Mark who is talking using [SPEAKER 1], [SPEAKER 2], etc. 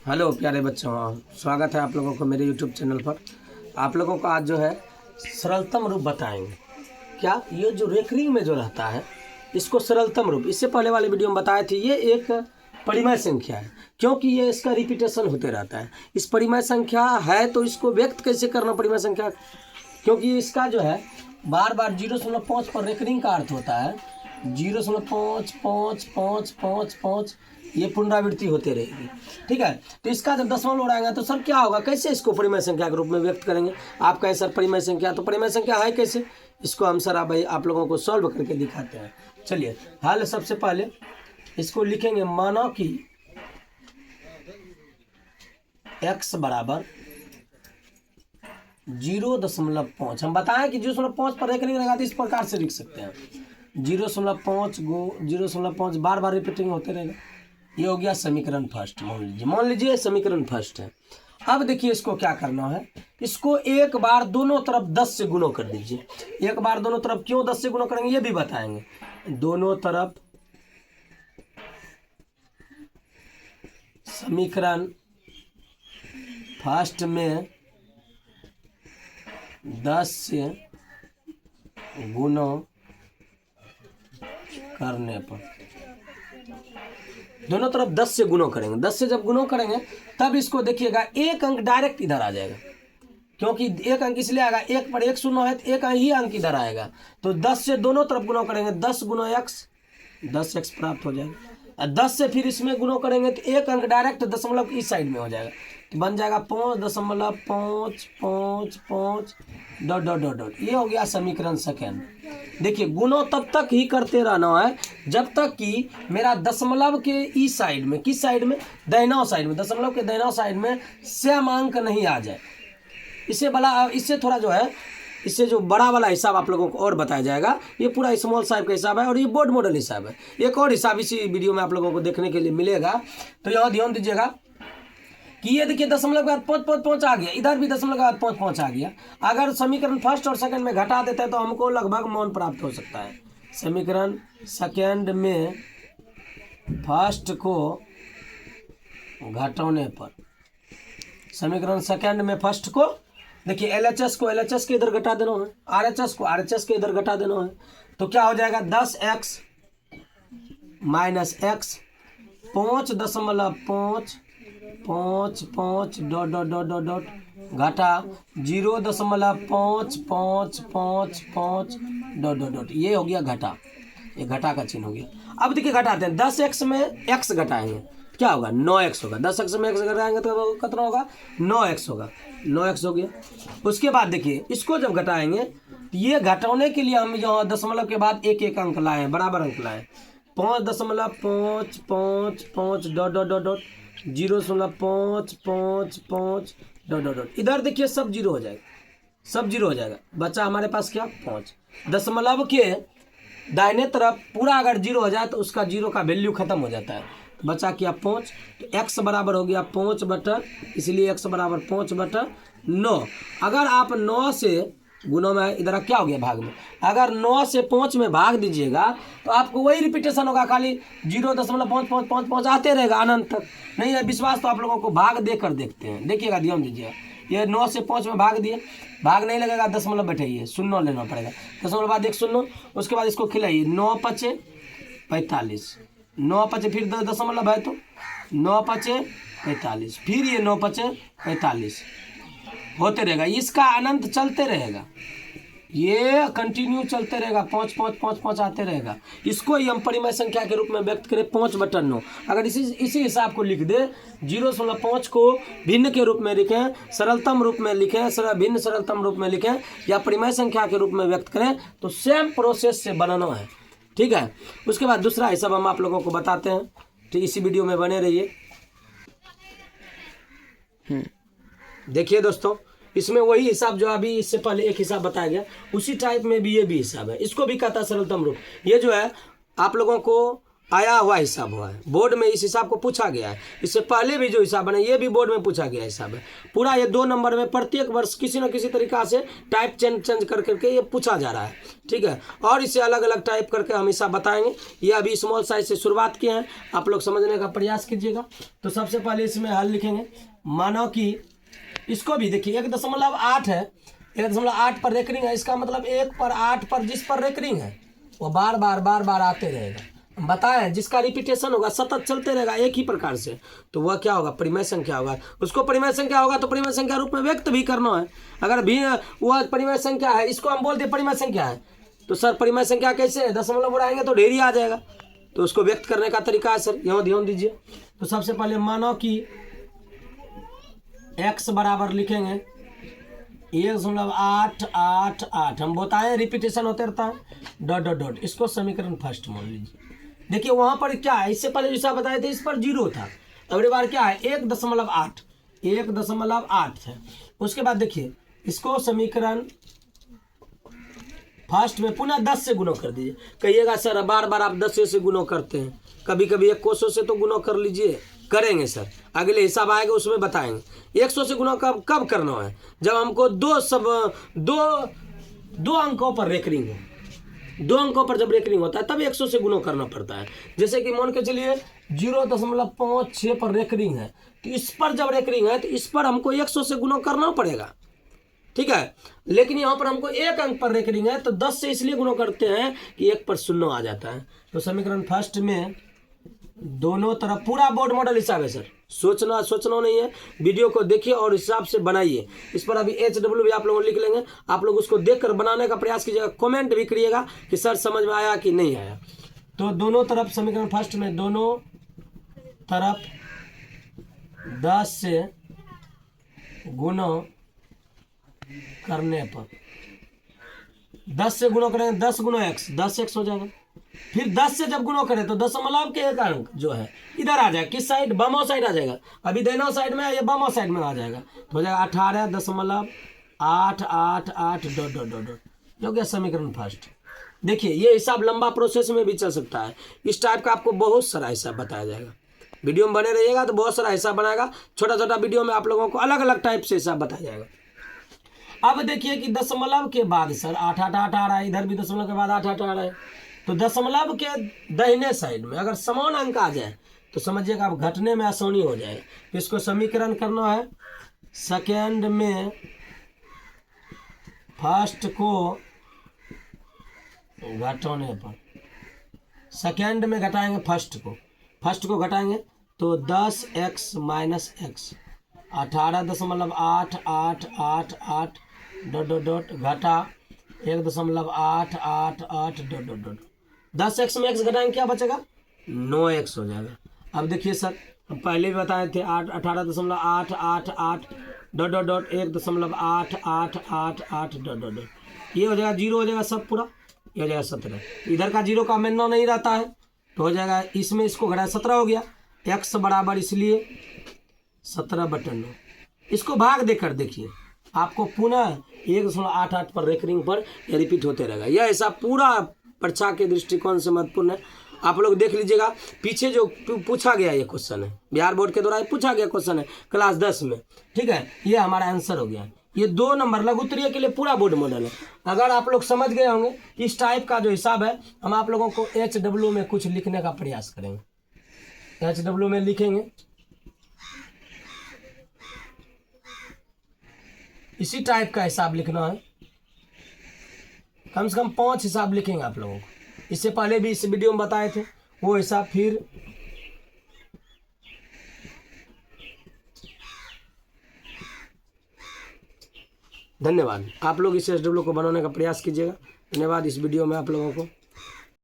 [SPEAKER 1] Hello प्यारे बच्चों, स्वागत है आप लोगों को मेरे यूट्यूब चैनल पर। आप लोगों को आज जो है सरलतम रूप बताएंगे। क्या ये जो रेकरिंग में जो रहता है इसको सरलतम रूप, इससे पहले वाले वीडियो में बताए थे, ये एक परिमेय संख्या है क्योंकि ये इसका रिपीटेशन होते रहता है। इस परिमेय संख्या है तो इसको व्यक्त कैसे करना परिमेय संख्या, क्योंकि इसका जो है बार बार 0.5 पर रेकरिंग का अर्थ होता है 0.55555, ये पुनरावृत्ति होते रहेगी। ठीक है, तो इसका जब दशमलव उड़ाएंगे तो सर क्या होगा, कैसे इसको परिमेय संख्या के रूप में व्यक्त करेंगे। आप कहें सर परिमेय संख्या, तो परिमेय संख्या है कैसे, इसको हम सर भाई आप लोगों को सॉल्व करके दिखाते हैं। चलिए हल सबसे पहले इसको लिखेंगे, माना कि x बराबर 0.5। हम बताएं कि 0.5 पर रेकरिंग रहेगा तो इस प्रकार से लिख सकते हैं 0.5 गो 0.5 बार बार रिपीटिंग होते रहेगा। ये हो गया समीकरण फर्स्ट। मान लीजिए समीकरण फर्स्ट है। अब देखिए इसको क्या करना है, इसको एक बार दोनों तरफ 10 से गुणा कर दीजिए। एक बार दोनों तरफ क्यों 10 से गुणा करेंगे ये भी बताएंगे। दोनों तरफ समीकरण फर्स्ट में 10 से गुणा करने पर, दोनों तरफ 10 से गुणा करेंगे। 10 से जब गुणा करेंगे तब इसको देखिएगा एक अंक डायरेक्ट इधर आ जाएगा, क्योंकि एक अंक इसलिए आएगा, एक पर एक शून्य है तो एक ही अंक इधर आएगा। तो 10 से दोनों तरफ गुणा करेंगे, 10 गुना x, 10x प्राप्त हो जाएगा। और 10 से फिर इसमें गुणा करेंगे तो एक अंक डायरेक्ट दशमलव इस साइड में हो जाएगा, तो बन जाएगा 5.555 डॉट डॉट डॉट डॉट। ये हो गया समीकरण सेकेंड। देखिए गुणा तब तक ही करते रहना है जब तक कि मेरा दशमलव के इस साइड में, किस साइड में, दाहिना साइड में, दशमलव के दाहिना साइड में सेम अंक नहीं आ जाए। इससे थोड़ा जो है, इससे जो बड़ा वाला हिसाब आप लोगों को और बताया जाएगा। ये पूरा स्मॉल साइज का हिसाब है और ये बोर्ड मॉडल हिसाब है। एक और हिसाब इसी वीडियो में आप लोगों को देखने के लिए मिलेगा। तो यहाँ ध्यान दीजिएगा कि ये देखिए दशमलव के बाद 5 आ गया, इधर भी दशमलव के बाद 5 आ गया। अगर समीकरण फर्स्ट और सेकंड में घटा देते हैं तो हमको लगभग मान प्राप्त हो सकता है। समीकरण सेकंड में फर्स्ट को घटाने पर, समीकरण सेकंड में फर्स्ट को देखिए LHS को LHS के इधर घटा देना है, RHS को RHS के इधर घटा देना है। तो क्या हो जाएगा 10x minus x 5.555 dot dot dot dot dot घटा 0.555 डॉट डॉट डॉट। ये हो गया घटा, ये घटा का चिन्ह हो गया। अब देखिए घटाते हैं, 10x में x घटाएंगे क्या होगा, 9x होगा। 10x में x घटाएंगे तो कितना होगा, 9x होगा। 9x हो गया। उसके बाद देखिए इसको जब घटाएंगे तो ये घटाने के लिए हम यहाँ दशमलव के बाद एक एक अंक लाए, बराबर अंक लाए। 5.555 dot dot dot dot 0.555 dot dot dot. इधर देखिए सब जीरो हो जाएगा, सब जीरो हो जाएगा। बचा हमारे पास क्या, 5। दशमलव के दाहिने तरफ पूरा अगर जीरो हो जाए तो उसका जीरो का वैल्यू खत्म हो जाता है। बचा क्या 5, तो x बराबर हो गया 5/, इसलिए x बराबर 5/9। अगर आप 9 से गुणों में, इधर क्या हो गया भाग में, अगर 9 से 5 में भाग दीजिएगा तो आपको वही रिपीटेशन होगा, खाली 0.555 आते रहेगा अनंत तक। नहीं है विश्वास तो आप लोगों को भाग देकर देखते हैं। देखिएगा, ध्यान दीजिएगा, ये 9 से 5 में भाग दिए, भाग नहीं लगेगा, दशमलव बैठाइए, शून्य लेना पड़ेगा, दशमलव बाद एक शून्य, उसके बाद इसको खिलाइए, 9×5 = 45, 9×5 फिर दशमलव है तो 9×5 = 45, फिर ये 9×5 = 45 होते रहेगा। इसका अनंत चलते रहेगा, ये कंटिन्यू चलते रहेगा, 5 आते रहेगा। इसको ही हम परिमेय संख्या के रूप में व्यक्त करें 5/9। अगर इसी हिसाब को लिख दे, 0.5 को भिन्न के रूप में लिखें, सरलतम रूप में लिखें, भिन्न सरलतम रूप में लिखें, या परिमेय संख्या के रूप में व्यक्त करें, तो सेम प्रोसेस से बनाना है। ठीक है, उसके बाद दूसरा हिसाब हम आप लोगों को बताते हैं, तो इसी वीडियो में बने रहिए। देखिए दोस्तों, इसमें वही हिसाब जो अभी इससे पहले एक हिसाब बताया गया, उसी टाइप में भी ये भी हिसाब है। इसको भी कहता है सरलतम रूप। ये जो है आप लोगों को आया हुआ हिसाब हुआ है, बोर्ड में इस हिसाब को पूछा गया है। इससे पहले भी जो हिसाब बने ये भी बोर्ड में पूछा गया हिसाब है। पूरा ये 2 नंबर में प्रत्येक वर्ष किसी न किसी तरीका से टाइप चेंज कर करके ये पूछा जा रहा है, ठीक है। और इसे अलग अलग टाइप करके हम हिसाब बताएंगे। ये अभी स्मॉल साइज से शुरुआत किए हैं, आप लोग समझने का प्रयास कीजिएगा। तो सबसे पहले इसमें हल लिखेंगे। मानो कि इसको भी देखिए 1.8 है, 1.8 पर रेकरिंग है। इसका मतलब 1 पर 8 पर जिस पर रेकरिंग है वो बार बार आते रहेगा। हम बताएं जिसका रिपीटेशन होगा सतत चलते रहेगा एक ही प्रकार से, तो वह क्या होगा, परिमेय संख्या होगा। उसको परिमेय संख्या होगा तो परिमेय संख्या रूप में व्यक्त भी करना है। अगर भी वह परिमेय संख्या है, इसको हम बोलते परिमेय संख्या है, तो सर परिमेय संख्या कैसे है, दशमलव उड़ाएंगे तो ढेरी आ जाएगा। तो उसको व्यक्त करने का तरीका है सर, यहाँ ध्यान दीजिए। तो सबसे पहले मानो कि x बराबर लिखेंगे 1.888, हम बताएं रिपीटेशन होते रहता है, डॉट डॉट डॉट। इसको समीकरण फर्स्ट मान लीजिए। देखिए वहां पर क्या है, इससे पहले जैसा बताए थे इस पर 0 था, अगली बार क्या है 1.8 है। उसके बाद देखिए इसको समीकरण फर्स्ट में पुनः 10 से गुणा कर दीजिए। कहिएगा सर बार आप 10 से गुणा करते हैं, कभी कभी 100 से तो गुणा कर लीजिए। करेंगे सर, अगले हिसाब आएगा उसमें बताएंगे। 100 से गुणा कब करना है, जब हमको दो अंकों पर रेकरिंग हो। 2 अंकों पर जब रेकरिंग होता है तब 100 से गुणा करना पड़ता है। जैसे कि मान के चलिए 0.56 पर रेकरिंग है, तो इस पर जब रेकरिंग है तो इस पर हमको 100 से गुणा करना पड़ेगा, ठीक है। लेकिन यहाँ पर हमको 1 अंक पर रेकरिंग है तो 10 से इसलिए गुणा करते हैं कि 1 पर 0 आ जाता है। तो समीकरण फर्स्ट में दोनों तरफ पूरा बोर्ड मॉडल हिसाब है सर, सोचना नहीं है। वीडियो को देखिए और हिसाब से बनाइए। इस पर अभी HW भी आप लोग लिख लेंगे, आप लोग उसको देखकर बनाने का प्रयास कीजिएगा। कमेंट भी करिएगा कि सर समझ में आया कि नहीं आया। तो दोनों तरफ समीकरण फर्स्ट में दोनों तरफ 10 से गुणा करने पर 10 से गुणा करेंगे, 10 गुणा x, 10x हो जाएगा। फिर 10 से जब गुणा करें तो दशमलव के 1 अंक जो है इधर आ जाएगा, किस साइड, बामो साइड आ जाएगा। अभी दाहिना साइड में या बामो साइड में आ जाएगा, तो हो जाएगा 18.888 डॉट डॉट डॉट डॉट, जो गया समीकरण फर्स्ट। देखिए ये हिसाब लंबा प्रोसेस में भी चल सकता है। इस टाइप का आपको बहुत सारा हिसाब बताया जाएगा। वीडियो में बने रहिएगा तो बहुत सारा हिसाब बनाएगा। छोटा वीडियो में आप लोगों को अलग अलग टाइप से हिसाब बताया जाएगा। अब देखिए कि दशमलव के बाद सर 888 आ रहा है, इधर भी दशमलव के बाद 888 आ रहा है। तो दशमलव के दाहिने साइड में अगर समान अंक आ जाए तो समझिएगा अब घटने में आसानी हो जाए। तो इसको समीकरण करना है, सेकेंड में फर्स्ट को घटाने पर, सेकेंड में घटाएंगे फर्स्ट को घटाएंगे तो 10x minus x 18.888 dot dot dot घटा 1.888 डॉट डॉट डॉट 10x में x घटाएंगे क्या बचेगा, 9x हो जाएगा। अब देखिए सर हम पहले भी बताए थे 18.888 dot dot dot 1.888 dot dot dot, ये हो जाएगा 0 हो जाएगा सब पूरा, ये हो जाएगा 17। इधर का 0 का मानना नहीं रहता है तो हो जाएगा इसमें इसको घटाया 17 हो गया, x बराबर इसलिए 17/9। इसको भाग देकर देखिए आपको पुनः 1.88 पर रेकरिंग पर यह रिपीट होते रहेगा। यह ऐसा पूरा परीक्षा के दृष्टिकोण से महत्वपूर्ण है। आप लोग देख लीजिएगा पीछे जो पूछा गया ये क्वेश्चन है, बिहार बोर्ड के द्वारा पूछा गया क्वेश्चन है क्लास 10 में, ठीक है। ये हमारा आंसर हो गया। ये 2 नंबर लघु उत्तरीय के लिए पूरा बोर्ड मॉडल है। अगर आप लोग समझ गए होंगे इस टाइप का जो हिसाब है, हम आप लोगों को HW में कुछ लिखने का प्रयास करेंगे। HW में लिखेंगे इसी टाइप का हिसाब लिखना है, कम से कम 5 हिसाब लिखेंगे आप लोगों को। इससे पहले भी इस वीडियो में बताए थे वो हिसाब। फिर धन्यवाद। आप लोग इस HW को बनाने का प्रयास कीजिएगा। धन्यवाद। इस वीडियो में आप लोगों को